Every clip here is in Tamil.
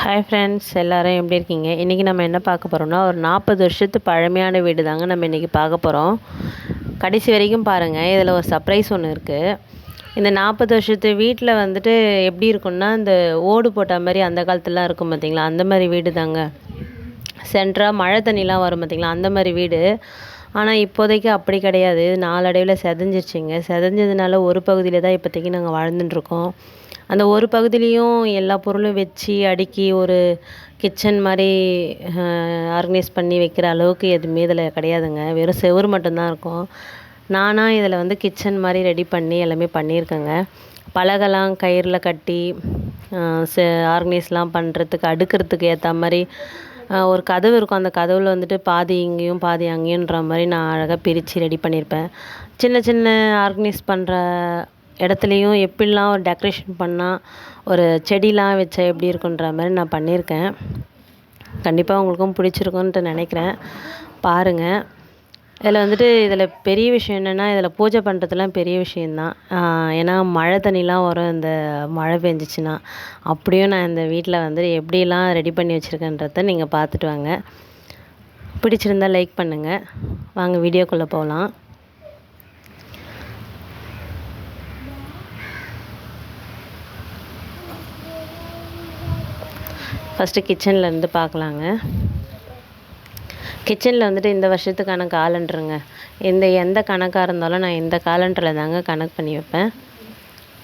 ஹாய் ஃப்ரெண்ட்ஸ், எல்லோரும் எப்படி இருக்கீங்க? இன்றைக்கி நம்ம என்ன பார்க்க போகிறோம்னா, ஒரு 40 வருஷத்து பழமையான வீடு தாங்க நம்ம இன்றைக்கி பார்க்க போகிறோம். கடைசி வரைக்கும் பாருங்கள். இதில் ஒரு சர்ப்ரைஸ் ஒன்று இருக்குது. இந்த 40 வருஷத்து வீட்டில் வந்துட்டு எப்படி இருக்குன்னா, இந்த ஓடு போட்ட மாதிரி அந்த காலத்துலலாம் இருக்கும் பார்த்திங்களா, அந்த மாதிரி வீடு தாங்க. சென்டராக மழை தண்ணிலாம் வரும் பார்த்திங்களா, அந்த மாதிரி வீடு. ஆனால் இப்போதைக்கு அப்படி கிடையாது. நாளடைவில் செதஞ்சிருச்சுங்க. செதஞ்சதுனால ஒரு பகுதியில் தான் இப்போதைக்கு நாங்கள் வாழ்ந்துட்டுருக்கோம். அந்த ஒரு பகுதியிலையும் எல்லா பொருளும் வச்சு அடுக்கி ஒரு கிச்சன் மாதிரி ஆர்கனைஸ் பண்ணி வைக்கிற அளவுக்கு எதுவுமே இதில் கிடையாதுங்க. வெறும் செவுரு மட்டும்தான் இருக்கும். நானாக இதில் வந்து கிச்சன் மாதிரி ரெடி பண்ணி எல்லாமே பண்ணியிருக்கேங்க. பலகைலாம் கயிறில் கட்டி ஆர்கனைஸ்லாம் பண்ணுறதுக்கு அடுக்கிறதுக்கு ஏற்ற மாதிரி ஒரு கதவு இருக்கும். அந்த கதவில் வந்துட்டு பாதி இங்கேயும் பாதி அங்கேயுன்ற மாதிரி நான் அழகாக பிரித்து ரெடி பண்ணியிருப்பேன். சின்ன சின்ன ஆர்கனைஸ் பண்ணுற இடத்துலையும் எப்படிலாம் ஒரு டெக்கரேஷன் பண்ணால் ஒரு செடிலாம் வச்சா எப்படி இருக்குன்ற மாதிரி நான் பண்ணியிருக்கேன். கண்டிப்பாக உங்களுக்கும் பிடிச்சிருக்குன்ட்டு நினைக்கிறேன். பாருங்கள். இதில் பெரிய விஷயம் என்னென்னா, இதில் பூஜை பண்ணுறதுலாம் பெரிய விஷயந்தான். ஏன்னா மழை தண்ணிலாம் வரும் இந்த மழை பெஞ்சிச்சின்னா. அப்படியும் நான் இந்த வீட்டில் வந்து எப்படிலாம் ரெடி பண்ணி வச்சுருக்கேன்றத நீங்கள் பார்த்துட்டு வாங்க. பிடிச்சிருந்தால் லைக் பண்ணுங்கள். வாங்க வீடியோக்குள்ளே போகலாம். ஃபஸ்ட்டு கிச்சன்லேருந்து பார்க்கலாங்க. கிச்சனில் வந்துட்டு இந்த வருஷத்துக்கான காலண்டருங்க. எந்த கணக்காக இருந்தாலும் நான் இந்த காலண்டரில் தாங்க கணக்கு பண்ணி வைப்பேன்.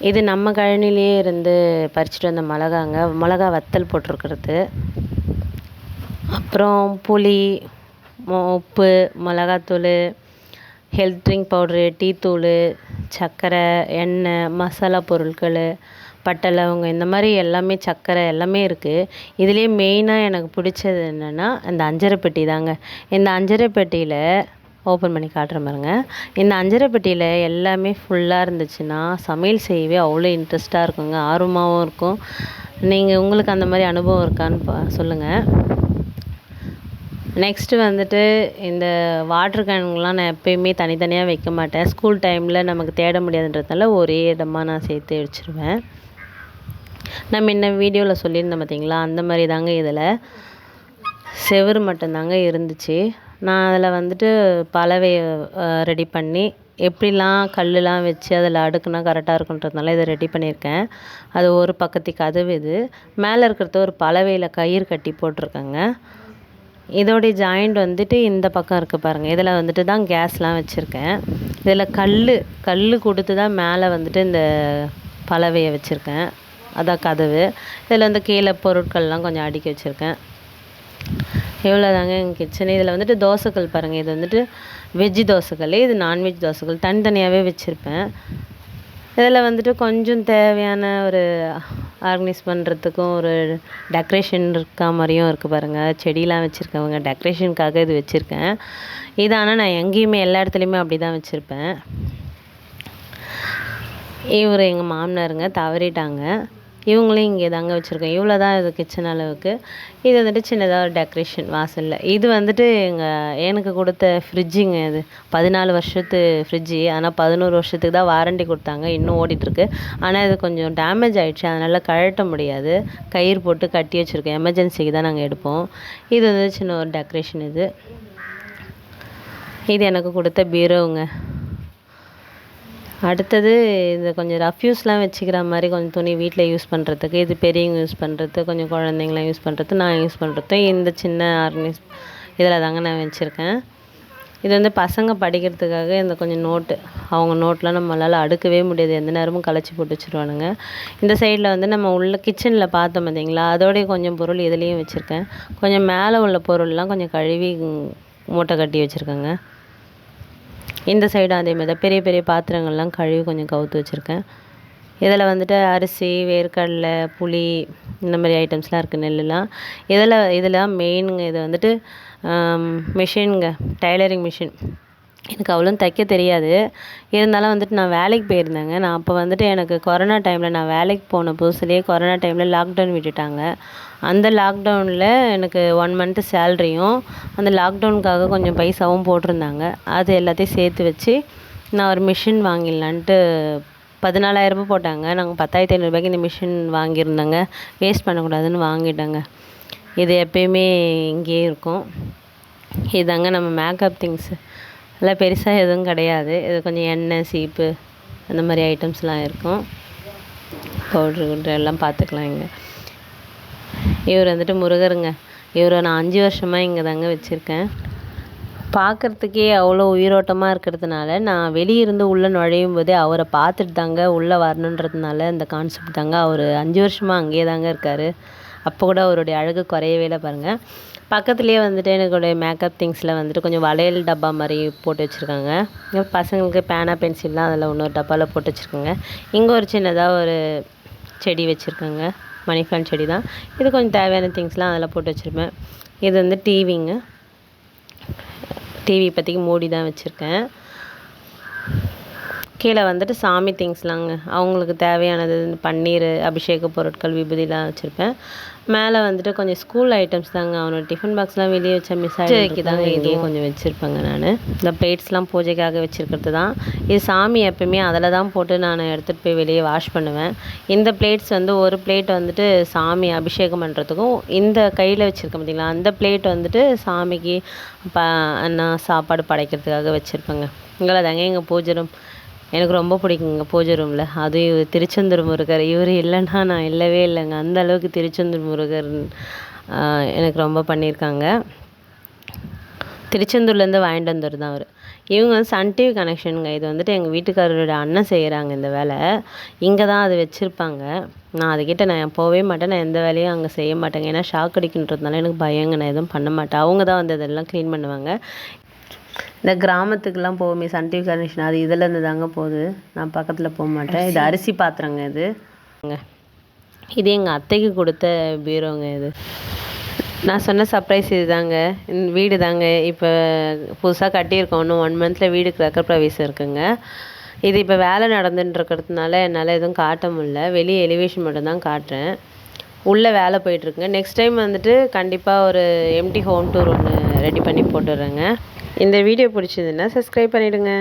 இது நம்ம கழனிலேயே இருந்து பறிச்சுட்டு வந்த மிளகா வத்தல் போட்டிருக்கிறது. அப்புறம் புளி, உப்பு, மிளகாத்தூள், ஹெல்த் ட்ரிங்க் பவுட்ரு, டீத்தூள், சர்க்கரை, எண்ணெய், மசாலா பொருட்கள், பட்டை, லவங்கம், இந்த மாதிரி எல்லாமே சர்க்கரை எல்லாமே இருக்குது. இதுலேயே மெயினாக எனக்கு பிடிச்சது என்னென்னா இந்த அஞ்சரை பெட்டி தாங்க. இந்த அஞ்சரை பெட்டியில் ஓப்பன் பண்ணி காட்டுற பாருங்க. இந்த அஞ்சரை பெட்டியில் எல்லாமே ஃபுல்லாக இருந்துச்சுன்னா சமையல் செய்யவே அவ்வளோ இன்ட்ரெஸ்ட்டாக இருக்குங்க. ஆர்வமாகவும் இருக்கும். உங்களுக்கு அந்த மாதிரி அனுபவம் இருக்கான்னு சொல்லுங்கள். நெக்ஸ்ட்டு வந்துட்டு இந்த வாட்ரு கேனுங்கெலாம் நான் எப்போயுமே தனித்தனியாக வைக்க மாட்டேன். ஸ்கூல் டைமில் நமக்கு தேட முடியாதுன்றதுனால ஒரே இடமா நான் சேர்த்து வச்சுருவேன். நான் முன்ன வீடியோவில் சொல்லியிருந்தேன் பார்த்தீங்களா, அந்த மாதிரி தாங்க. இதில் செவுரு மட்டும்தாங்க இருந்துச்சு. நான் அதில் வந்துட்டு பலவையை ரெடி பண்ணி எப்படிலாம் கல்லுலாம் வச்சு அதில் அடுக்குனா கரெக்டாக இருக்குன்றதுனால இதை ரெடி பண்ணியிருக்கேன். அது ஒரு பக்கத்து கதவு. இது மேலே இருக்கிறது ஒரு பலவையில் கயிறு கட்டி போட்டிருக்கேங்க. இதோடைய ஜாயிண்ட் வந்துட்டு இந்த பக்கம் இருக்குது பாருங்கள். இதில் வந்துட்டு தான் கேஸ்லாம் வச்சுருக்கேன். இதில் கல் கொடுத்து தான் மேலே வந்துட்டு இந்த பலவையை வச்சுருக்கேன். அதான் கதவு. இதில் வந்து கீழே பொருட்கள்லாம் கொஞ்சம் அடுக்கி வச்சுருக்கேன். இவ்வளோ தாங்க எங்கள் கிச்சனு. இதில் வந்துட்டு தோசைக்கல் பாருங்கள். இது வந்துட்டு வெஜ்ஜு தோசைக்கல், இது நான்வெஜ் தோசைக்கல் தனித்தனியாகவே வச்சுருப்பேன். இதில் வந்துட்டு கொஞ்சம் தேவையான ஒரு ஆர்கனைஸ் பண்ணுறதுக்கும் ஒரு டெக்கரேஷன் இருக்கா மாதிரியும் இருக்குது பாருங்கள். செடியெலாம் வச்சுருக்கவங்க டெக்கரேஷனுக்காக இது வச்சுருக்கேன். இது ஆனால் நான் எங்கேயுமே எல்லா இடத்துலையுமே அப்படி தான் வச்சுருப்பேன். இவர் எங்கள் மாமனாருங்க, தவறிட்டாங்க. இவங்களையும் இங்கே தாங்க வச்சுருக்கேன். இவ்வளோ தான் இது கிச்சன் அளவுக்கு. இது வந்துட்டு சின்னதாக ஒரு டெக்கரேஷன் வாசலில். இது வந்துட்டு எனக்கு கொடுத்த ஃப்ரிட்ஜுங்க. இது 14 வருஷத்து ஃப்ரிட்ஜு. ஆனால் 11 வருஷத்துக்கு தான் வாரண்டி கொடுத்தாங்க. இன்னும் ஓடிட்டுருக்கு. ஆனால் இது கொஞ்சம் டேமேஜ் ஆகிடுச்சு. அதனால் கழட்ட முடியாது. கயிறு போட்டு கட்டி வச்சுருக்கேன். எமர்ஜென்சிக்கு தான் நாங்கள் எடுப்போம். இது வந்து சின்ன ஒரு டெக்கரேஷன். இது எனக்கு கொடுத்த பீரோவுங்க. அடுத்தது இந்த கொஞ்சம் ரஃப்யூஸ்லாம் வச்சுக்கிற மாதிரி கொஞ்சம் துணி வீட்டில் யூஸ் பண்ணுறதுக்கு, இது பெரியவங்க யூஸ் பண்ணுறது, கொஞ்சம் குழந்தைங்களாம் யூஸ் பண்ணுறது, நான் யூஸ் பண்ணுறது இந்த சின்ன ஆர்கனைஸ் இதில் தாங்க நான் வச்சுருக்கேன். இது வந்து பசங்க படிக்கிறதுக்காக இந்த கொஞ்சம் நோட்டு. அவங்க நோட்லாம் நம்மளால் அடுக்கவே முடியாது. எந்த நேரமும் கலைச்சி போட்டு வச்சுருவானுங்க. இந்த சைடில் வந்து நம்ம உள்ள கிச்சனில் பார்த்தோம் பார்த்தீங்களா, அதோடைய கொஞ்சம் பொருள் இதுலேயும் வச்சுருக்கேன். கொஞ்சம் மேலே உள்ள பொருள்லாம் கொஞ்சம் கழுவி மூட்டை கட்டி வச்சுருக்கேங்க. இந்த சைடும் அதேமாதிரி தான் பெரிய பெரிய பாத்திரங்கள்லாம் கழுவி கொஞ்சம் கவுத்து வச்சுருக்கேன். இதில் வந்துட்டு அரிசி, வேர்க்கடலை, புளி, இந்த மாதிரி ஐட்டம்ஸ்லாம் இருக்குது, நெல்லுலாம். இதெல்லாம் மெயினுங்க. இது வந்துட்டு மிஷினுங்க, டைலரிங் மிஷின். எனக்கு அவ்வளோ தைக்க தெரியாது. இருந்தாலும் வந்துட்டு நான் வேலைக்கு போயிருந்தேங்க. நான் அப்போ வந்துட்டு எனக்கு கொரோனா டைமில் நான் வேலைக்கு போன புதுசுலேயே கொரோனா டைமில் லாக்டவுன் விட்டுட்டாங்க. அந்த லாக்டவுனில் எனக்கு 1 மந்த்து சேலரியும் அந்த லாக்டவுனுக்காக கொஞ்சம் பைசாவும் போட்டிருந்தாங்க. அது எல்லாத்தையும் சேர்த்து வச்சு நான் ஒரு மிஷின் வாங்கிடலான்ட்டு 14,000 போட்டாங்க. நாங்கள் 10,500 இந்த மிஷின் வாங்கியிருந்தோங்க. வேஸ்ட் பண்ணக்கூடாதுன்னு வாங்கிட்டோங்க. இது எப்பயுமே இங்கேயே இருக்கும். இதாங்க நம்ம மேக்கப் திங்ஸு. எல்லாம் பெருசாக எதுவும் கிடையாது. இது கொஞ்சம் எண்ணெய், சீப்பு அந்த மாதிரி ஐட்டம்ஸ்லாம் இருக்கும். பவுட்ரு கிவுட்ரு எல்லாம் பார்த்துக்கலாம் இங்கே. இவர் வந்துட்டு முருகருங்க. இவரை நான் 5 வருஷமாக இங்கே தாங்க வச்சுருக்கேன். பார்க்குறதுக்கே அவ்வளோ உயிரோட்டமாக இருக்கிறதுனால நான் வெளியிருந்து உள்ளே நுழையும் போதே அவரை பார்த்துட்டு தாங்க உள்ளே வரணுன்றதுனால இந்த கான்செப்ட் தாங்க. அவர் 5 வருஷமாக அங்கேயே தாங்க இருக்கார். அப்போ கூட அவருடைய அழகு குறையவே இல்லை பாருங்கள். பக்கத்துலேயே வந்துட்டு எனக்குடைய மேக்கப் திங்ஸில் வந்துட்டு கொஞ்சம் வளையல் டப்பா மாதிரி போட்டு வச்சுருக்காங்க. பசங்களுக்கு பேனா பென்சில்லாம் அதில் இன்னொரு டப்பாவில் போட்டு வச்சுருக்காங்க. இங்கே ஒரு சின்னதாக ஒரு செடி வச்சுருக்காங்க. மணி பிளான்ட் செடி தான். இது கொஞ்சம் தேவையான திங்ஸ்லாம் அதில் போட்டு வச்சுருப்பேன். இது வந்து டிவிங்க. டிவி இப்போதைக்கு மூடி தான் வச்சுருக்கேன். கீழே வந்துட்டு சாமி திங்ஸ்லாங்க. அவங்களுக்கு தேவையானது பன்னீர், அபிஷேக பொருட்கள், விபூதிலாம் வச்சுருப்பேன். மேலே வந்துட்டு கொஞ்சம் ஸ்கூல் ஐட்டம்ஸ் தாங்க. அவனோட டிஃபன் பாக்ஸ்லாம் வெளியே வச்சா மிஸ் ஆகிடுச்சு தாங்க. இங்கேயே கொஞ்சம் வச்சுருப்பேங்க நான். இந்த பிளேட்ஸ்லாம் பூஜைக்காக வச்சுருக்கிறது தான். இது சாமி எப்போயுமே அதில் தான் போட்டு நான் எடுத்துகிட்டு போய் வெளியே வாஷ் பண்ணுவேன். இந்த பிளேட்ஸ் வந்து ஒரு பிளேட் வந்துட்டு சாமி அபிஷேகம் பண்ணுறதுக்கும், இந்த கையில் வச்சுருக்கேன் பார்த்திங்களா, அந்த பிளேட் வந்துட்டு சாமிக்கு நான் சாப்பாடு படைக்கிறதுக்காக வச்சுருப்பேங்க. இங்கே தாங்க எங்கள் பூஜை ரூம். எனக்கு ரொம்ப பிடிக்குங்க பூஜை ரூமில். அதுவும் திருச்செந்தூர் முருகர். இவர் இல்லைன்னா நான் இல்லவே இல்லைங்க. அந்த அளவுக்கு திருச்செந்தூர் முருகர் எனக்கு ரொம்ப பண்ணியிருக்காங்க. திருச்செந்தூர்லேருந்து வாங்கிட்டு வந்தவர் தான் அவர். இவங்க வந்து சன் டிவி கனெக்ஷனுங்க. இது வந்துட்டு எங்கள் வீட்டுக்காரரோட அண்ணன் செய்கிறாங்க இந்த வேலை. இங்கே தான் அது வச்சுருப்பாங்க. நான் அதுக்கிட்ட நான் போகவே மாட்டேன். நான் எந்த வேலையும் அங்கே செய்ய மாட்டேங்க. ஏன்னா ஷாக் அடிக்கின்றதுனால எனக்கு பயங்க. நான் எதுவும் பண்ண மாட்டேன். அவங்க தான் வந்து அதெல்லாம் க்ளீன் பண்ணுவாங்க. இந்த கிராமத்துக்கெலாம் போகுமே சன் டிவி கனெக்ஷன், அது இதிலேருந்து தாங்க போகுது. நான் பக்கத்தில் போக மாட்டேன். இது அரிசி பாத்திரங்க. இது எங்கள் அத்தைக்கு கொடுத்த பீரோங்க. இது நான் சொன்ன சர்ப்ரைஸ் இது தாங்க. வீடு தாங்க இப்போ புதுசாக கட்டியிருக்கோம். இன்னும் 1 மந்தில் வீடு கிரகப்பிரவேசம் இருக்குங்க. இது இப்போ வேலை நடந்துட்டுருக்கிறதுனால என்னால் எதுவும் காட்ட முடியல. வெளியே எலிவேஷன் மட்டும் தான் காட்டுறேன். உள்ளே வேலை போயிட்டுருக்குங்க. நெக்ஸ்ட் டைம் வந்துட்டு கண்டிப்பாக ஒரு எம்டி ஹோம் டூர் ஒன்று ரெடி பண்ணி போட்டுடுறேங்க. இந்த வீடியோ பிடிச்சதுன்னா சப்ஸ்கிரைப் பண்ணிவிடுங்க.